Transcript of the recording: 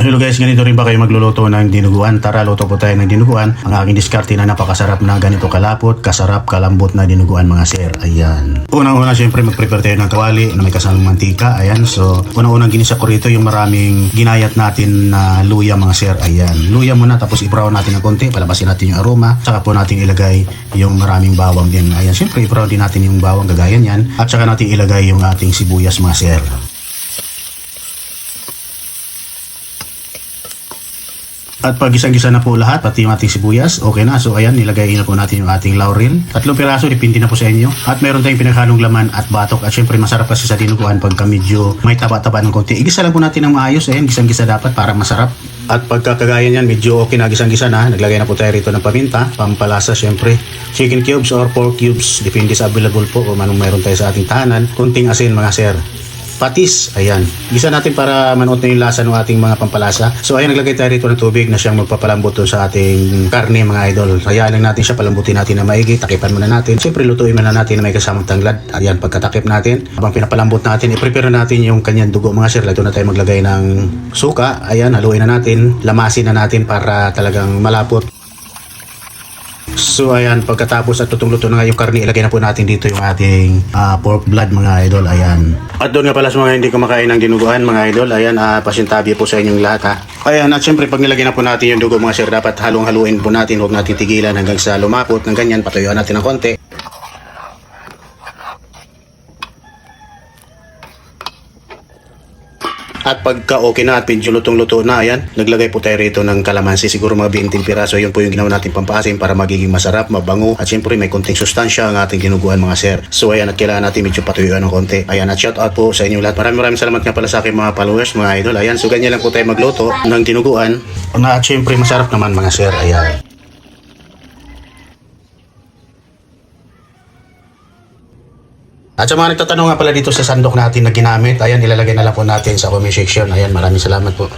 Hello guys, ganito rin ba kayo magluluto ng dinuguan? Tara, luto po tayo ng dinuguan. Ang aking diskarte na napakasarap na ganito kalapot, kasarap, kalambot na dinuguan mga sir. Ayan. Unang-una syempre mag-prepare tayo ng kawali na may kasamang mantika. Ayan, so unang-unang ginisa ko rito yung maraming ginayat natin na luya mga sir. Ayan, luya muna tapos i-brown natin ng konti, palabasin natin yung aroma. Saka po natin ilagay yung maraming bawang din. Ayan, syempre i-brown din natin yung bawang gagaya niyan. At saka natin ilagay yung ating sibuyas mga sir. At pag gisang-gisa na po lahat, pati yung ating sibuyas, okay na. So ayan, nilagay na po natin yung ating laurel. 3 piraso, dipindi na po sa inyo. At meron tayong pinaghalong laman at batok. At syempre masarap kasi sa dinuguan pagka medyo may taba-taba ng konti. Igisa lang po natin ng maayos. Ayan, gisang-gisa dapat para masarap. At pagkakagaya niyan, medyo okay na gisang-gisa na. Naglagay na po tayo rito ng paminta, pampalasa syempre. Chicken cubes or pork cubes, depende sa available po kung anong mayroon tayo sa ating tahanan. Kunting asin mga sir. Patis, ayan. Gisa natin para manuot na yung lasa ng ating mga pampalasa. So ayan, naglagay tayo rito ng tubig na siyang magpapalambot sa ating karne mga idol. Hayaan lang natin siya, palambutin natin na maigi, takipan muna natin. Siyempre lutuin muna natin na may kasamang tanglad. Ayan, pagkatakip natin, habang pinapalambot natin, i-prepare natin yung kanyang dugo mga sir. Lalo na tayo maglagay ng suka. Ayan, haluin na natin, lamasin na natin para talagang malapot. So ayan, pagkatapos at tutong-luto na nga yung karne, ilagay na po natin dito yung ating pork blood mga idol. Ayan. At doon nga pala sa mga hindi kumakain ng dinuguan mga idol, ayan, pasintabi po sa inyong lahat ha. Ayan, at syempre pag nilagay na po natin yung dugo mga sir, dapat halong-haluin po natin, huwag natin tigilan hanggang sa lumapot ng ganyan, patuyuan natin ng konti. At pagka okay na at medyo lutong-luto na, ayan, naglagay po tayo rito ng kalamansi, siguro mga 20 piraso. Yun po yung ginawa natin pampasim para magiging masarap, mabango, at syempre may konting sustansya ang ating dinuguan mga sir. So ayan, at kailangan natin medyo patuyuan ng konti. Ayan, at shout out po sa inyo lahat. Maraming salamat nga pala sa aking mga followers, mga idol. Ayan, so ganyan lang po tayo magluto ng dinuguan na at syempre masarap naman mga sir. Ayan. At sa mga nagtatanong nga pala dito sa sandok natin na ginamit, ayan, ilalagay na lang po natin sa comment section. Ayan, maraming salamat po.